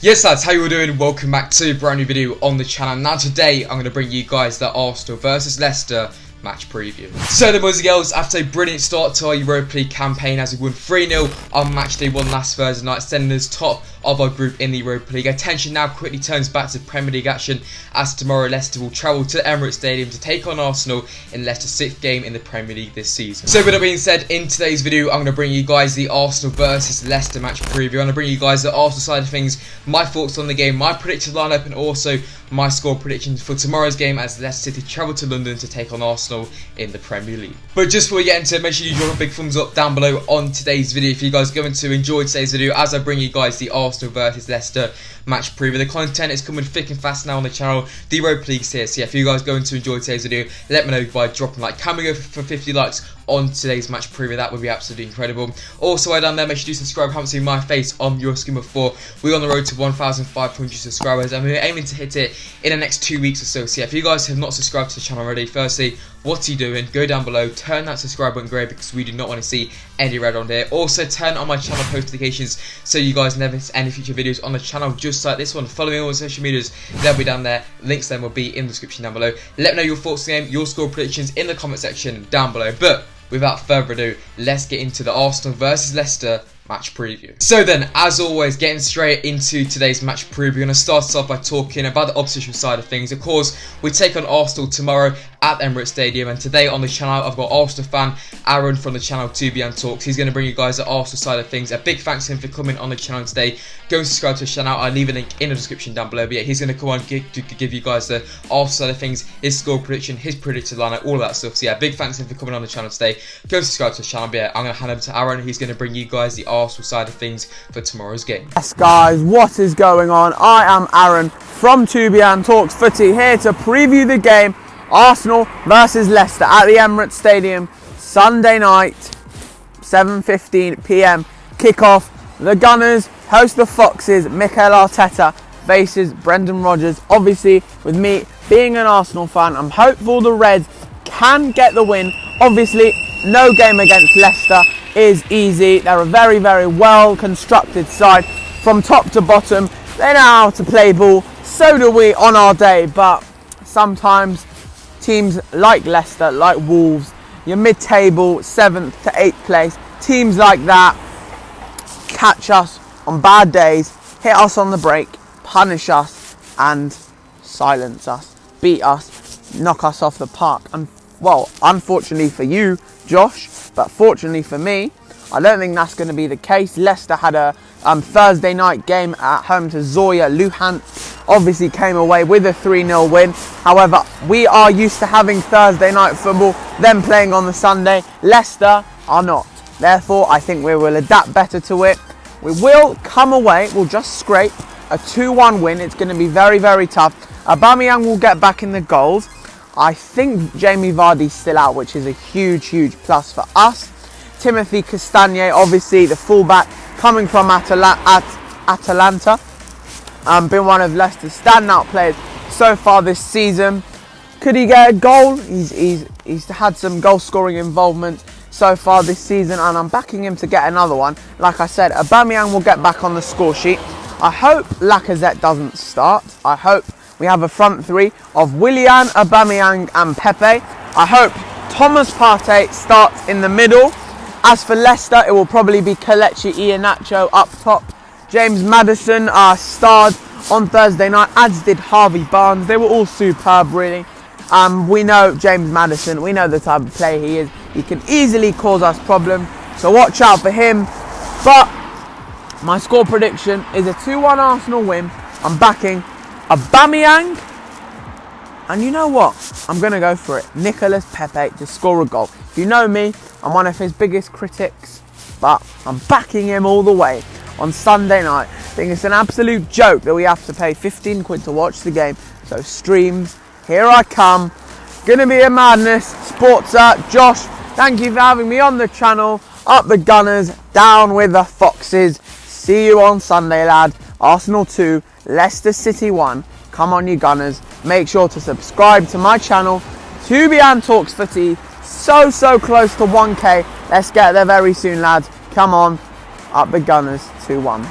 Yes lads, how you all doing? Welcome back to a brand new video on the channel. Now today I'm going to bring you guys the Arsenal versus Leicester match preview. So the boys and girls, after a brilliant start to our Europa League campaign as we won 3-0 on match day 1 last Thursday night, sending us top of our group in the Europa League, attention now quickly turns back to Premier League action as tomorrow Leicester will travel to Emirates Stadium to take on Arsenal in Leicester's 6th game in the Premier League this season. So with that being said, in today's video I'm going to bring you guys the Arsenal versus Leicester match preview. I'm going to bring you guys the Arsenal side of things, my thoughts on the game, my predicted lineup, and also my score predictions for tomorrow's game as Leicester City travel to London to take on Arsenal in the Premier League. But just before we get into it, make sure you drop a big thumbs up down below on today's video if you guys are going to enjoy today's video as I bring you guys the Arsenal versus Leicester match preview. The content is coming thick and fast now on the channel. The Europa League's here, so yeah, if you guys are going to enjoy today's video, let me know by dropping a like. Can we go for 50 likes on today's match preview? That would be absolutely incredible. Also, while down there, make sure you subscribe. Haven't seen my face on your screen before. We're on the road to 1,500 subscribers and we're aiming to hit it in the next 2 weeks or so. So yeah, if you guys have not subscribed to the channel already, firstly, what are you doing? Go down below, turn that subscribe button grey because we do not want to see any red on here. Also, turn on my channel post notifications so you guys never miss any future videos on the channel just like this one. Follow me on all social medias, they'll be down there. Links then will be in the description down below. Let me know your thoughts on the game, your score predictions in the comment section down below. But without further ado, let's get into the Arsenal versus Leicester match preview. So then, as always, getting straight into today's match preview, we're going to start off by talking about the opposition side of things. Of course, we take on Arsenal tomorrow at Emirates Stadium, and today on the channel I've got Arsenal fan Aaron from the channel Toubian Talks. He's going to bring you guys the Arsenal side of things. A big thanks to him for coming on the channel today. Go and subscribe to his channel, I'll leave a link in the description down below. But yeah, he's going to come on to give you guys the Arsenal side of things, his score prediction, his predicted lineup, all of that stuff. So yeah, big thanks to him for coming on the channel today. Go and subscribe to his channel. But yeah, I'm going to hand over to Aaron. He's going to bring you guys the Arsenal side of things for tomorrow's game. Yes guys, what is going on? I am Aaron from Toubian Talks Footy, here to preview the game Arsenal versus Leicester at the Emirates Stadium, Sunday night, 7:15 PM kickoff. The Gunners host the Foxes. Mikel Arteta faces Brendan Rodgers. Obviously, with me being an Arsenal fan, I'm hopeful the Reds can get the win. Obviously, no game against Leicester is easy. They're a very, very well constructed side from top to bottom. They know how to play ball, so do we on our day, but sometimes teams like Leicester, like Wolves, your mid-table 7th to 8th place, teams like that catch us on bad days, hit us on the break, punish us and silence us, beat us, knock us off the park. And well, unfortunately for you, Josh, but fortunately for me, I don't think that's going to be the case. Leicester had a Thursday night game at home to Zoya Luhansk. Obviously came away with a 3-0 win. However, we are used to having Thursday night football, them playing on the Sunday. Leicester are not. Therefore, I think we will adapt better to it. We will come away, we'll just scrape a 2-1 win. It's going to be very, very tough. Aubameyang will get back in the goals. I think Jamie Vardy's still out, which is a huge, huge plus for us. Timothy Castagne, obviously the fullback, coming from Atalanta. Been one of Leicester's standout players so far this season. Could he get a goal? He's had some goal scoring involvement so far this season, and I'm backing him to get another one. Like I said, Aubameyang will get back on the score sheet. I hope Lacazette doesn't start. I hope we have a front three of Willian, Aubameyang and Pepe. I hope Thomas Partey starts in the middle. As for Leicester, it will probably be Kelechi Iheanacho up top. James Maddison starred on Thursday night, as did Harvey Barnes. They were all superb, really. We know James Maddison. We know the type of player he is. He can easily cause us problems, so watch out for him. But my score prediction is a 2-1 Arsenal win. I'm backing Aubameyang. And you know what? I'm going to go for it. Nicolas Pepe to score a goal. If you know me, I'm one of his biggest critics, but I'm backing him all the way on Sunday night. I think it's an absolute joke that we have to pay 15 quid to watch the game. So streams, here I come. Gonna be a madness. Sportsa, Josh, thank you for having me on the channel. Up the Gunners, down with the Foxes. See you on Sunday, lad. Arsenal 2, Leicester City 1. Come on, you Gunners. Make sure to subscribe to my channel, Toubian Talks Footy. So close to 1K. Let's get there very soon, lads. Come on. Up the Gunners, 2-1.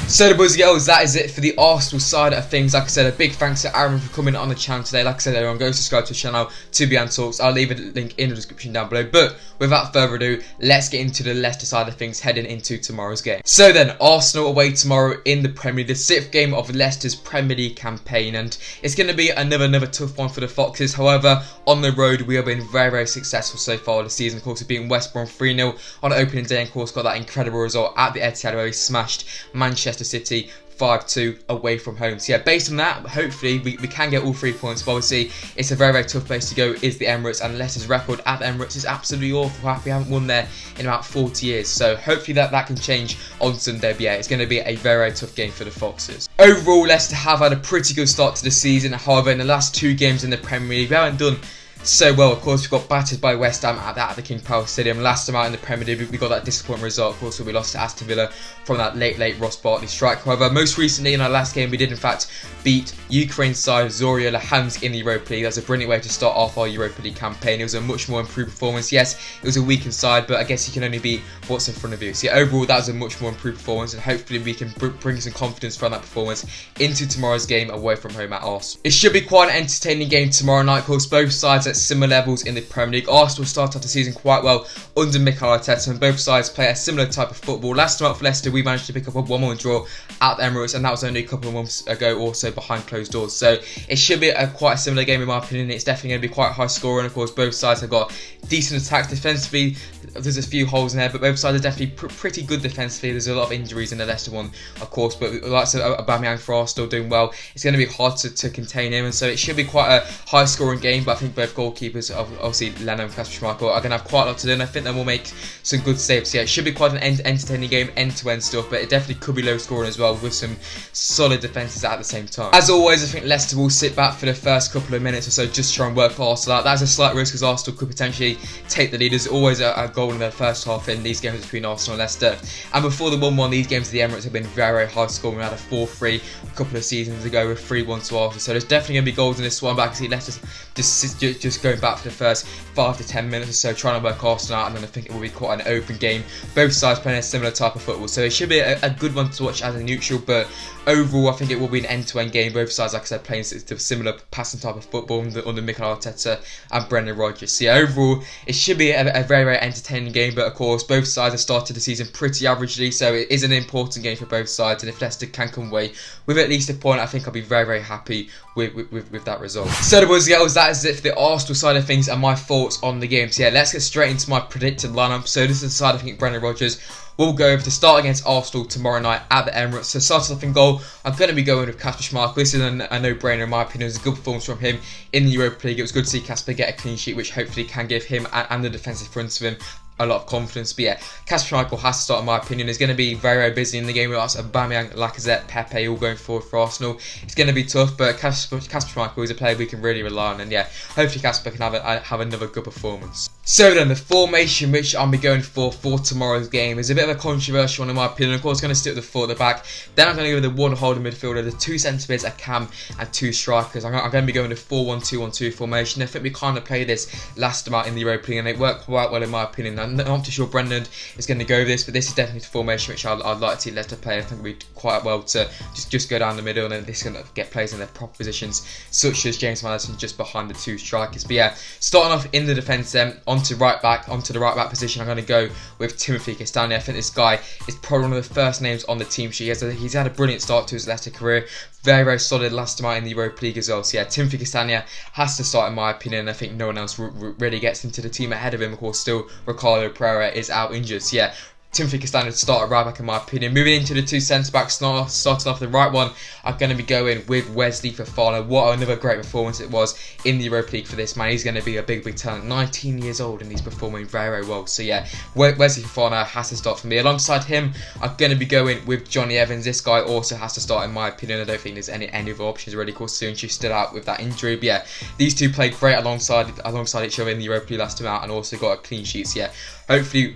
So the boys and girls, that is it for the Arsenal side of things. Like I said, a big thanks to Aaron for coming on the channel today. Like I said, everyone go subscribe to the channel, Toubian Talks. I'll leave a link in the description down below. But without further ado, let's get into the Leicester side of things heading into tomorrow's game. So then, Arsenal away tomorrow in the Premier League, the 6th game of Leicester's Premier League campaign, and it's going to be another tough one for the Foxes. However, on the road, we have been very successful so far this season. Of course, we've beaten West Brom 3-0 on opening day, and of course got that incredible result at the Etihad where we smashed Manchester City 5-2 away from home. So yeah, based on that, hopefully we can get all 3 points. But obviously, it's a very tough place to go, is the Emirates, and Leicester's record at the Emirates is absolutely awful. We haven't won there in about 40 years. So hopefully that can change on Sunday. But yeah, it's going to be a very tough game for the Foxes. Overall, Leicester have had a pretty good start to the season. However, in the last 2 games in the Premier League, we haven't done so well. Of course, we got battered by West Ham at the King Power Stadium. Last time out in the Premier League, we got that disappointing result. Of course, we lost to Aston Villa from that late Ross Barkley strike. However, most recently in our last game, we did in fact beat Ukraine side Zorya Luhansk in the Europa League. That's a brilliant way to start off our Europa League campaign. It was a much more improved performance. Yes, it was a weakened side, but I guess you can only beat what's in front of you. So yeah, overall, that was a much more improved performance, and hopefully we can bring some confidence from that performance into tomorrow's game away from home at Arsenal. It should be quite an entertaining game tomorrow night. Of course, both sides at similar levels in the Premier League. Arsenal started off the season quite well under Mikel Arteta, and both sides play a similar type of football. Last time out for Leicester, we managed to pick up a 1-1 draw at the Emirates, and that was only a couple of months ago, also behind closed doors. So it should be quite a similar game in my opinion. It's definitely going to be quite high scoring. Of course, both sides have got decent attacks defensively. There's a few holes in there, but both sides are definitely pretty good defensively. There's a lot of injuries in the Leicester one, of course, but like Aubameyang for Arsenal doing well. It's going to be hard to contain him, and so it should be quite a high scoring game. But I think both goalkeepers, obviously Leno and Kasper Schmeichel, are going to have quite a lot to do, and I think they will make some good saves. Yeah, it should be quite an entertaining game, end-to-end stuff, but it definitely could be low scoring as well with some solid defences at the same time. As always, I think Leicester will sit back for the first couple of minutes or so, just try and work Arsenal out. That's a slight risk because Arsenal could potentially take the lead. There's always a goal in the first half in these games between Arsenal and Leicester. And before the 1-1, these games at the Emirates have been very high scoring. We had a 4-3 a couple of seasons ago with 3-1 to Arsenal. So there's definitely going to be goals in this one, but I can see Leicester just going back for the first 5 to 10 minutes or so, trying to work Arsenal out, and then I think it will be quite an open game. Both sides playing a similar type of football, so it should be a good one to watch as a neutral, but overall I think it will be an end-to-end game. Both sides, like I said, playing a similar passing type of football under Mikel Arteta and Brendan Rodgers. So yeah, overall it should be a very entertaining game, but of course both sides have started the season pretty averagely, so it is an important game for both sides, and if Leicester can come away with at least a point, I think I'll be very happy with that result. So the boys and girls, that is it for the Arsenal side of things and my thoughts on the game. So yeah, let's get straight into my predicted lineup. So this is the side I think Brendan Rodgers will go over to start against Arsenal tomorrow night at the Emirates. So starting off in goal, I'm going to be going with Kasper Schmeichel. This is a no-brainer in my opinion. It was a good performance from him in the Europa League. It was good to see Kasper get a clean sheet, which hopefully can give him and the defensive front of him a lot of confidence. But yeah, Kasper Schmeichel has to start in my opinion. He's going to be very busy in the game with us. Aubameyang, Lacazette, Pepe all going forward for Arsenal. It's going to be tough, but Kasper Schmeichel is a player we can really rely on, and yeah, hopefully Kasper can have another good performance. So then, the formation which I'll be going for tomorrow's game is a bit of a controversial one in my opinion. Of course, I'm going to stick with the 4 at the back. Then I'm going to go with the 1 holding midfielder, the 2 centre-mids, a cam, and 2 strikers. I'm going to be going to 4-1-2-1-2 formation. I think we kind of played this last time out in the Europa League, and it worked quite well in my opinion. I'm not too sure Brendan is going to go with this, but this is definitely the formation which I'd like to see Leicester play. I think we'd quite well to just go down the middle, and then this is going to get players in their proper positions, such as James Maddison just behind the 2 strikers. But yeah, starting off in the defence then, onto the right back position, I'm going to go with Timothy Castagne. I think this guy is probably one of the first names on the team sheet. He's had a brilliant start to his Leicester career. Very solid last time out in the Europa League as well. So yeah, Timothy Castagne has to start in my opinion. I think no one else really gets into the team ahead of him. Of course, still Ricardo Pereira is out injured. So yeah, Timothy Castagne to start at right back in my opinion. Moving into the 2 centre backs, starting off the right one, I'm going to be going with Wesley Fofana. What another great performance it was in the Europa League for this man. He's going to be a big talent. 19 years old and he's performing very well. So yeah, Wesley Fofana has to start for me. Alongside him, I'm going to be going with Johnny Evans. This guy also has to start in my opinion. I don't think there's any other options really. Of course, Soonchi stood out with that injury. But yeah, these 2 played great alongside each other in the Europa League last time out, and also got a clean sheet. So yeah, hopefully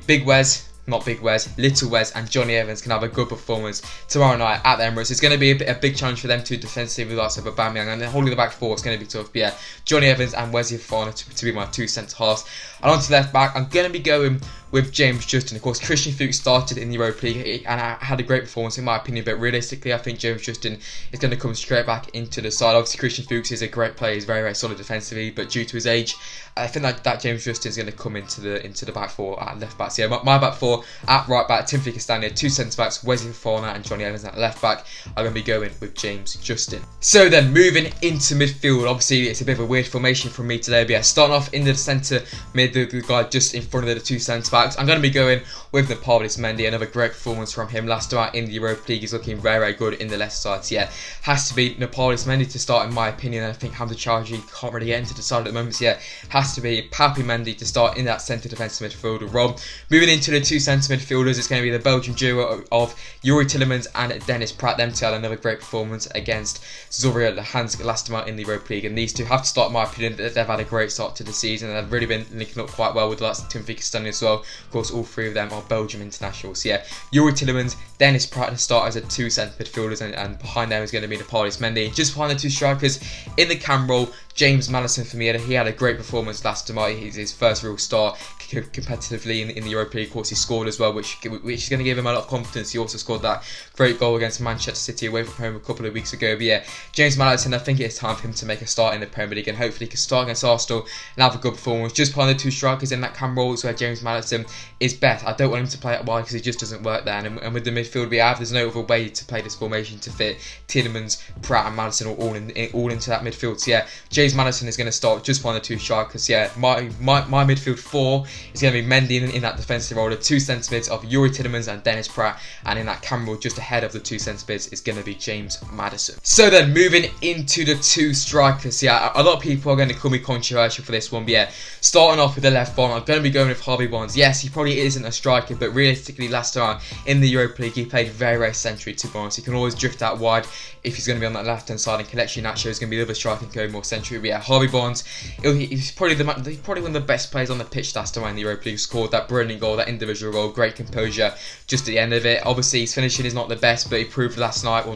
Little Wes and Johnny Evans can have a good performance tomorrow night at the Emirates. It's going to be a big challenge for them to defensively with lots of Aubameyang, and then holding the back 4 is going to be tough. But yeah, Johnny Evans and Wesley Fofana to be my 2 centre halves. And on to left back, I'm going to be going with James Justin. Of course, Christian Fuchs started in the Europa League and had a great performance in my opinion, but realistically I think James Justin is going to come straight back into the side. Obviously Christian Fuchs is a great player, he's very, very solid defensively, but due to his age, I think that James Justin is going to come into the back four at left back. So yeah, my back four at right back, Timothy Castagne, 2 centre backs, Wesley Fofana and Johnny Evans at left back. I'm going to be going with James Justin. So then moving into midfield, obviously it's a bit of a weird formation from me today, but yeah, starting off in the centre mid, the guy just in front of the 2 centre backs, I'm going to be going with Nampalys Mendy. Another great performance from him last time out in the Europa League. He's looking very, very good in the Leicester side. So yeah, has to be Nampalys Mendy to start in my opinion. I think Hamza Chowdhury can't really get into the side at the moment. So yeah, has to be Papi Mendy to start in that centre defensive midfielder role. Moving into the 2 centre midfielders, it's going to be the Belgian duo of Youri Tielemans and Dennis Praet. Them two had another great performance against Zorya Luhansk last time out in the Europa League, and these two have to start in my opinion. They've had a great start to the season and they've really been linking up quite well with the likes of Timothy Castagne as well. Of course, all 3 of them are Belgium internationals. So yeah, Youri Tielemans, Dennis Praet to start as a 2 centre midfielders, and behind them is going to be Nampalys Mendy. Just behind the 2 strikers in the cam role, James Maddison for me. He had a great performance last time out. His first real start competitively in the Europa League. Of course, he scored as well, which is going to give him a lot of confidence. He also scored that great goal against Manchester City away from home a couple of weeks ago. But yeah, James Maddison, I think it's time for him to make a start in the Premier League, and hopefully he can start against Arsenal and have a good performance. Just behind the 2 strikers in that cam role is where James Maddison is best. I don't want him to play it wide because he just doesn't work there. And with the midfield we have, there's no other way to play this formation to fit Tielemans, Praet and Maddison all into that midfield. So yeah, James Maddison is going to start just behind the 2 strikers. Yeah, my midfield 4 is going to be Mendy in that defensive role. The 2 centre mids of Youri Tielemans and Dennis Praet, and in that cam role just ahead of the 2 centre mids is going to be James Maddison. So then moving into the 2 strikers, yeah, a lot of people are going to call me controversial for this one, but yeah, starting off with the left bottom, I'm going to be going with Harvey Barnes. Yes, he probably isn't a striker, but realistically last time in the Europa League he played very, very centrally to Barnes. He can always drift out wide if he's going to be on that left hand side, and Kelechi Iheanacho is going to be the other striker and go more centrally. But yeah, Harvey Barnes, he's probably one of the best players on the pitch last time in the Europa League. Scored that brilliant goal, that individual goal, great composure just at the end of it. Obviously his finishing is not the best, but he proved last time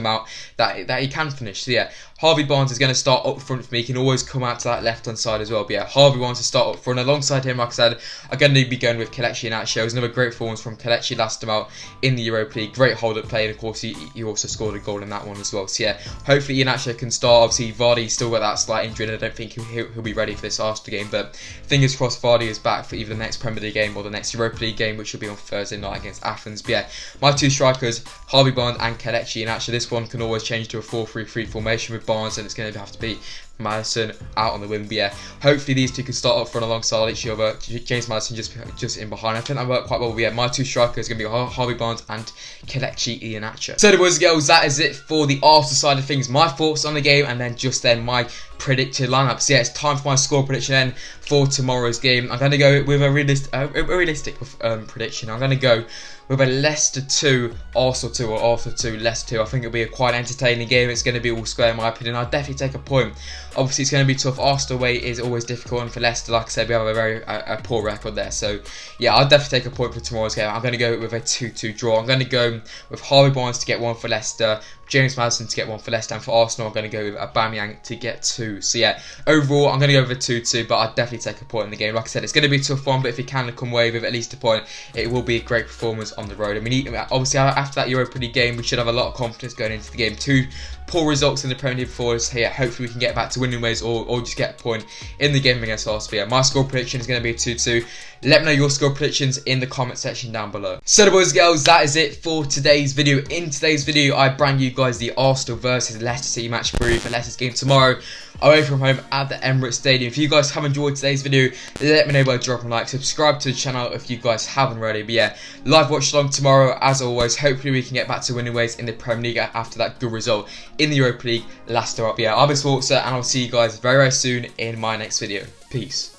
out that he can finish. So yeah, Harvey Barnes is going to start up front for me. He can always come out to that left hand side as well. But yeah, Harvey Barnes to start up front. Alongside him, like I said, I'm going to be going with Kelechi Iheanacho. It was another great performance from Kelechi last time out in the Europa League. Great hold up play, and of course he also scored a goal in that one as well. So yeah, hopefully Iheanacho can start. Obviously Vardy's still got that slight injury and I don't think he'll be ready for this Arsenal game, but fingers crossed Vardy is back for either the next Premier League game or the next Europa League game, which will be on Thursday night against Athens. But yeah, my 2 strikers, Harvey Barnes and Kelechi Iheanacho. This one can always change to a 4-3-3 formation with Barnes, and it's going to have to be Maddison out on the wing. But yeah, hopefully these 2 can start up front alongside each other. James Maddison just in behind. I think that worked quite well. But yeah, my 2 strikers are going to be Harvey Barnes and Kelechi Iheanacho. So boys and girls, that is it for the Arsenal side of things. My thoughts on the game, and then my predicted lineup. So yeah, it's time for my score prediction then for tomorrow's game. I'm going to go with a realistic prediction. I'm going to go with a Leicester 2, Arsenal 2, or Arsenal 2, Leicester 2. I think it'll be a quite entertaining game. It's going to be all square in my opinion. I'll definitely take a point. Obviously it's going to be tough. Arsenal away is always difficult, and for Leicester, like I said, we have a very poor record there. So yeah, I'll definitely take a point for tomorrow's game. I'm going to go with a 2-2 draw. I'm going to go with Harvey Barnes to get 1 for Leicester, James Maddison to get 1 for Leicester, and for Arsenal I'm going to go with Aubameyang to get 2. So yeah, overall I'm going to go with a 2-2, but I'll definitely take a point in the game. Like I said, it's going to be a tough one, but if you can come away with at least a point, it will be a great performance on the road. I mean, obviously after that Europa League game, we should have a lot of confidence going into the game. 2 poor results in the Premier League before us. Yeah, hopefully we can get back to winning ways, or just get a point in the game against Arsenal. Yeah, my score prediction is going to be a 2-2. Let me know your score predictions in the comment section down below. So boys and girls, that is it for today's video. In today's video, I bring you guys the Arsenal versus Leicester City match preview for Leicester's game tomorrow away from home at the Emirates Stadium. If you guys have enjoyed today's video, let me know by dropping a like. Subscribe to the channel if you guys haven't already. But yeah, live watch along tomorrow as always. Hopefully we can get back to winning ways in the Premier League after that good result in the Europa League last time up. Yeah, I'll be Sportsa, and I'll see you guys very, very soon in my next video. Peace.